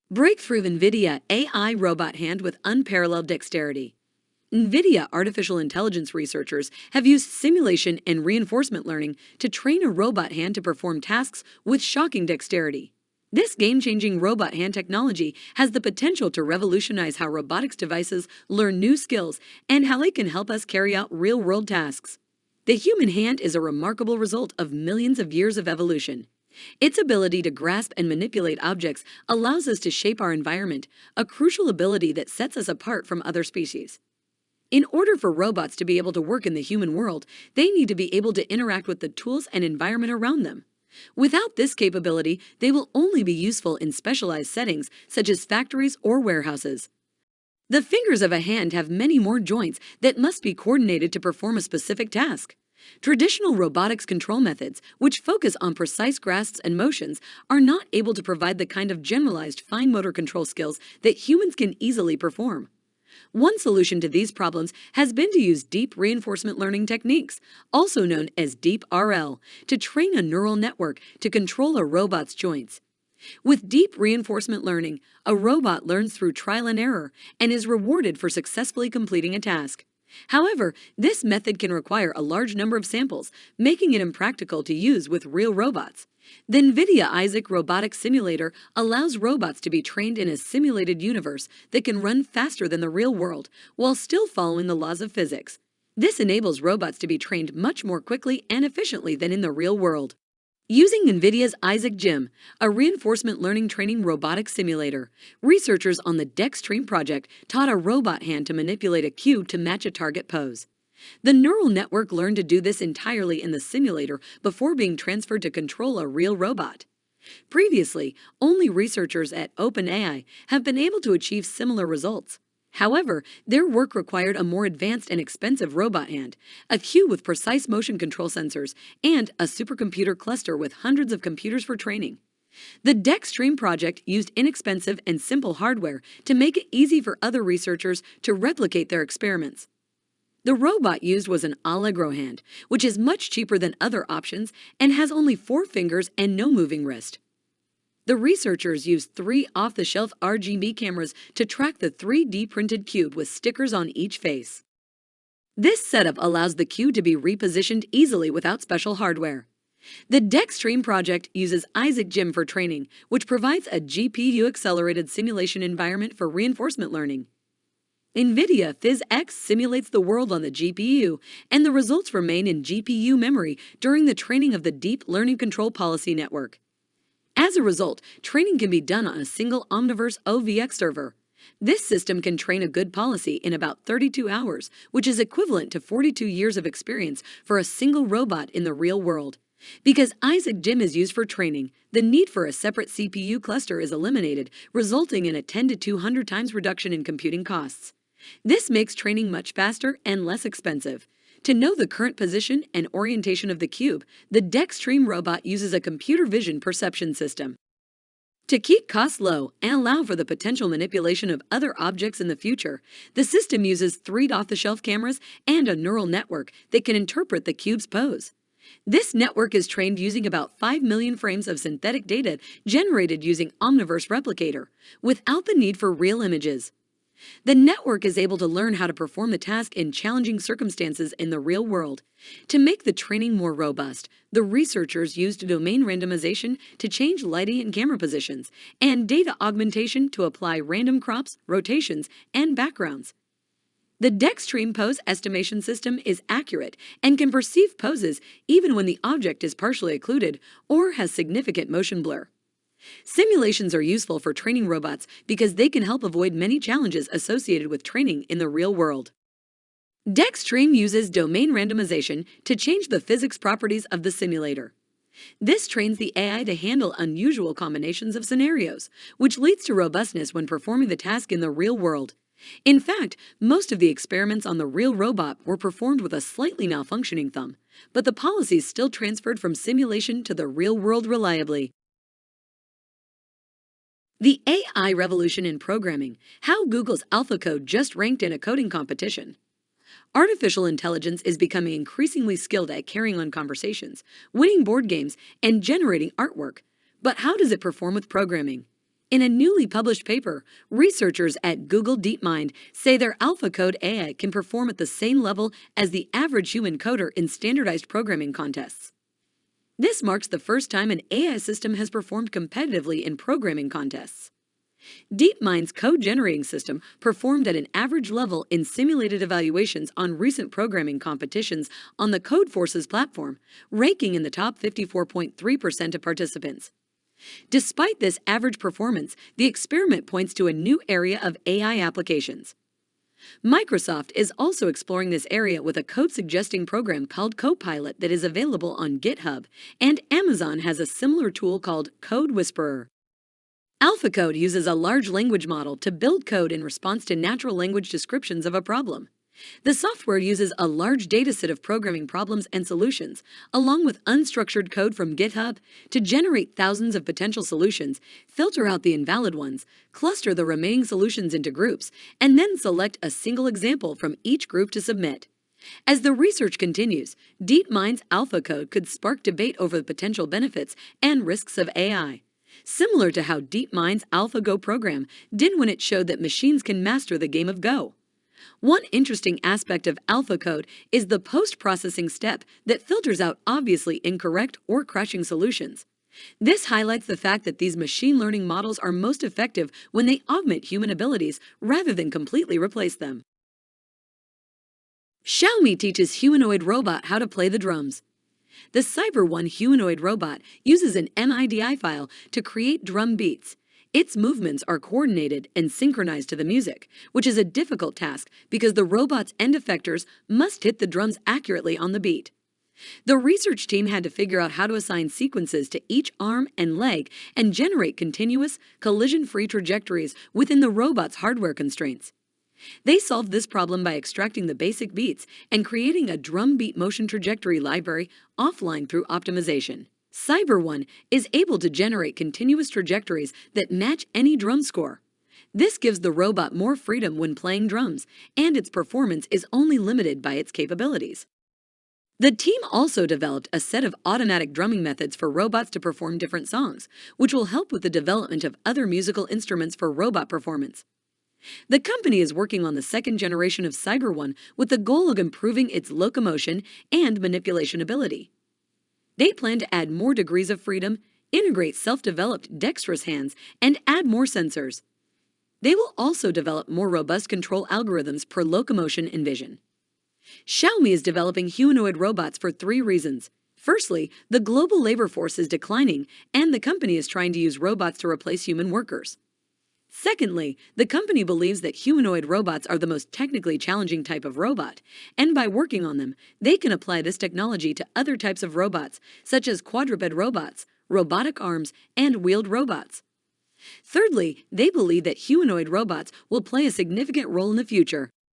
Breakthrough Nvidia AI robot hand with unparalleled dexterity. Nvidia artificial intelligence researchers have used simulation and reinforcement learning to train a robot hand to perform tasks with shocking dexterity. This game-changing robot hand technology has the potential to revolutionize how robotics devices learn new skills and how they can help us carry out real-world tasks. The human hand is a remarkable result of millions of years of evolution. Its ability to grasp and manipulate objects allows us to shape our environment, a crucial ability that sets us apart from other species. In order for robots to be able to work in the human world, they need to be able to interact with the tools and environment around them. Without this capability, they will only be useful in specialized settings such as factories or warehouses. The fingers of a hand have many more joints that must be coordinated to perform a specific task. Traditional robotics control methods, which focus on precise grasps and motions, are not able to provide the kind of generalized fine motor control skills that humans can easily perform. One solution to these problems has been to use deep reinforcement learning techniques, also known as Deep RL, to train a neural network to control a robot's joints. With deep reinforcement learning, a robot learns through trial and error and is rewarded for successfully completing a task. However, this method can require a large number of samples, making it impractical to use with real robots. The Nvidia Isaac Robotics Simulator allows robots to be trained in a simulated universe that can run faster than the real world while still following the laws of physics. This enables robots to be trained much more quickly and efficiently than in the real world. Using Nvidia's Isaac Gym, a reinforcement learning training robotics simulator, researchers on the Dextream project taught a robot hand to manipulate a cube to match a target pose. The neural network learned to do this entirely in the simulator before being transferred to control a real robot. Previously, only researchers at OpenAI have been able to achieve similar results. However, their work required a more advanced and expensive robot hand, a cube with precise motion control sensors, and a supercomputer cluster with hundreds of computers for training. The Dextream project used inexpensive and simple hardware to make it easy for other researchers to replicate their experiments. The robot used was an Allegro hand, which is much cheaper than other options and has only 4 fingers and no moving wrist. The researchers used 3 off-the-shelf RGB cameras to track the 3D printed cube with stickers on each face. This setup allows the cube to be repositioned easily without special hardware. The Dextream project uses Isaac Gym for training, which provides a GPU-accelerated simulation environment for reinforcement learning. Nvidia PhysX simulates the world on the GPU, and the results remain in GPU memory during the training of the Deep Learning Control Policy Network. As a result, training can be done on a single Omniverse OVX server. This system can train a good policy in about 32 hours, which is equivalent to 42 years of experience for a single robot in the real world. Because Isaac Gym is used for training, the need for a separate CPU cluster is eliminated, resulting in a 10 to 200 times reduction in computing costs. This makes training much faster and less expensive. To know the current position and orientation of the cube, the Dextream robot uses a computer vision perception system. To keep costs low and allow for the potential manipulation of other objects in the future, the system uses 3 off-the-shelf cameras and a neural network that can interpret the cube's pose. This network is trained using about 5 million frames of synthetic data generated using Omniverse Replicator, without the need for real images. The network is able to learn how to perform the task in challenging circumstances in the real world. To make the training more robust, the researchers used domain randomization to change lighting and camera positions, and data augmentation to apply random crops, rotations, and backgrounds. The Dextream pose estimation system is accurate and can perceive poses even when the object is partially occluded or has significant motion blur. Simulations are useful for training robots because they can help avoid many challenges associated with training in the real world. Dextream uses domain randomization to change the physics properties of the simulator. This trains the AI to handle unusual combinations of scenarios, which leads to robustness when performing the task in the real world. In fact, most of the experiments on the real robot were performed with a slightly malfunctioning thumb, but the policies still transferred from simulation to the real world reliably. The AI revolution in programming, how Google's AlphaCode just ranked in a coding competition. Artificial intelligence is becoming increasingly skilled at carrying on conversations, winning board games, and generating artwork. But how does it perform with programming? In a newly published paper, researchers at Google DeepMind say their AlphaCode AI can perform at the same level as the average human coder in standardized programming contests. This marks the first time an AI system has performed competitively in programming contests. DeepMind's code generating system performed at an average level in simulated evaluations on recent programming competitions on the Codeforces platform, ranking in the top 54.3% of participants. Despite this average performance, the experiment points to a new area of AI applications. Microsoft is also exploring this area with a code-suggesting program called Copilot that is available on GitHub, and Amazon has a similar tool called Code Whisperer. AlphaCode uses a large language model to build code in response to natural language descriptions of a problem. The software uses a large dataset of programming problems and solutions, along with unstructured code from GitHub, to generate thousands of potential solutions, filter out the invalid ones, cluster the remaining solutions into groups, and then select a single example from each group to submit. As the research continues, DeepMind's AlphaCode could spark debate over the potential benefits and risks of AI. Similar to how DeepMind's AlphaGo program did when it showed that machines can master the game of Go. One interesting aspect of AlphaCode is the post-processing step that filters out obviously incorrect or crashing solutions. This highlights the fact that these machine learning models are most effective when they augment human abilities rather than completely replace them. Xiaomi teaches humanoid robot how to play the drums. The Cyber One humanoid robot uses an MIDI file to create drum beats. Its movements are coordinated and synchronized to the music, which is a difficult task because the robot's end effectors must hit the drums accurately on the beat. The research team had to figure out how to assign sequences to each arm and leg and generate continuous, collision-free trajectories within the robot's hardware constraints. They solved this problem by extracting the basic beats and creating a drum beat motion trajectory library offline through optimization. Cyber One is able to generate continuous trajectories that match any drum score. This gives the robot more freedom when playing drums, and its performance is only limited by its capabilities. The team also developed a set of automatic drumming methods for robots to perform different songs, which will help with the development of other musical instruments for robot performance. The company is working on the second generation of Cyber One with the goal of improving its locomotion and manipulation ability. They plan to add more degrees of freedom, integrate self-developed dexterous hands, and add more sensors. They will also develop more robust control algorithms per locomotion and vision. Xiaomi is developing humanoid robots for 3 reasons. Firstly, the global labor force is declining, and the company is trying to use robots to replace human workers. Secondly, the company believes that humanoid robots are the most technically challenging type of robot, and by working on them, they can apply this technology to other types of robots, such as quadruped robots, robotic arms, and wheeled robots. Thirdly, they believe that humanoid robots will play a significant role in the future,